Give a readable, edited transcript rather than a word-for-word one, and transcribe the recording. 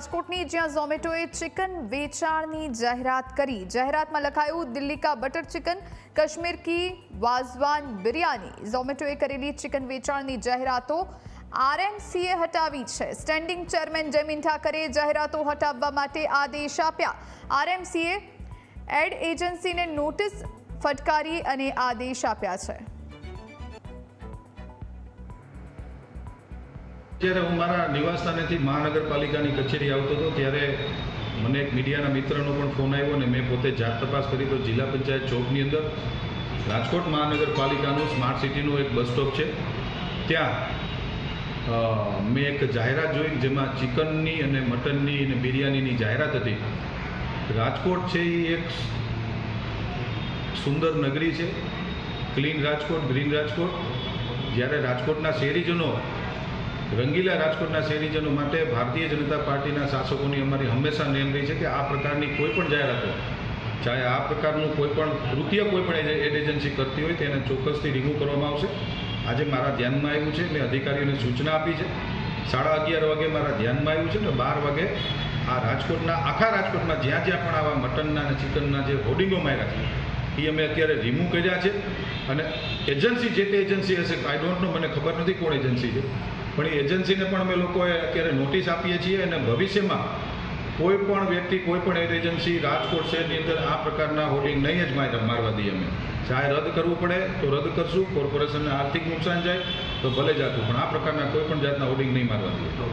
રાજકોટની જ્યાં ઝોમેટોએ ચિકન વેચાણની જાહેરાત કરી। જાહેરાતમાં લખાયું દિલ્હી કા બટર ચિકન, કાશ્મીર કી વાઝવાન બિરયાની। ઝોમેટોએ કરેલી ચિકન વેચાણની જાહેરાતો આરએમસીએ હટાવી છે। સ્ટેન્ડિંગ ચેરમેન જયમીન ઠાકરે જાહેરાતો હટાવવા માટે આદેશ આપ્યા। આરએમસીએ એડ એજન્સીને નોટિસ ફટકારી અને આદેશ આપ્યા છે। જ્યારે હું મારા નિવાસસ્થાનેથી મહાનગરપાલિકાની કચેરી આવતો હતો ત્યારે મને એક મીડિયાના મિત્રનો પણ ફોન આવ્યો અને મેં પોતે જાત તપાસ કરી તો જિલ્લા પંચાયત ચોકની અંદર રાજકોટ મહાનગરપાલિકાનું સ્માર્ટ સિટીનું એક બસ સ્ટોપ છે, ત્યાં મેં એક જાહેરાત જોઈ જેમાં ચિકનની અને મટનની અને બિરયાનીની જાહેરાત હતી। રાજકોટ છે એ એક સુંદર નગરી છે, ક્લીન રાજકોટ, ગ્રીન રાજકોટ। જ્યારે રાજકોટના શહેરીજનો રંગીલા રાજકોટના શહેરીજનો માટે ભારતીય જનતા પાર્ટીના શાસકોની અમારી હંમેશા નેમ રહી છે કે આ પ્રકારની કોઈ પણ જાહેરાતો, ચાહે આ પ્રકારનું કોઈ પણ કૃત્ય કોઈ પણ એડ એજન્સી કરતી હોય તેને ચોક્કસથી રિમૂવ કરવામાં આવશે। આજે મારા ધ્યાનમાં આવ્યું છે, મેં અધિકારીઓને સૂચના આપી છે। 11:30 વાગે મારા ધ્યાનમાં આવ્યું છે ને 12 વાગે આ રાજકોટના આખા રાજકોટમાં જ્યાં જ્યાં પણ આવા મટનના અને ચિકનના જે હોર્ડિંગો માર્યા છે એ અમે અત્યારે રિમૂવ કર્યા છે। અને એજન્સી જે તે એજન્સી હશે, આઈ ડોન્ટ નો, મને ખબર નથી કોણ એજન્સી છે, પણ એ એજન્સીને પણ અમે લોકોએ અત્યારે નોટિસ આપીએ છીએ અને ભવિષ્યમાં કોઈ પણ વ્યક્તિ, કોઈ પણ એડ એજન્સી રાજકોટ શહેરની અંદર આ પ્રકારના હોર્ડિંગ નહીં જ મારવા દઈએ। અમે ચાહે રદ કરવું પડે તો રદ કરશું, કોર્પોરેશનને આર્થિક નુકસાન જાય તો ભલે જાતું, પણ આ પ્રકારના કોઈ પણ જાતના હોર્ડિંગ નહીં મારવા દઈએ।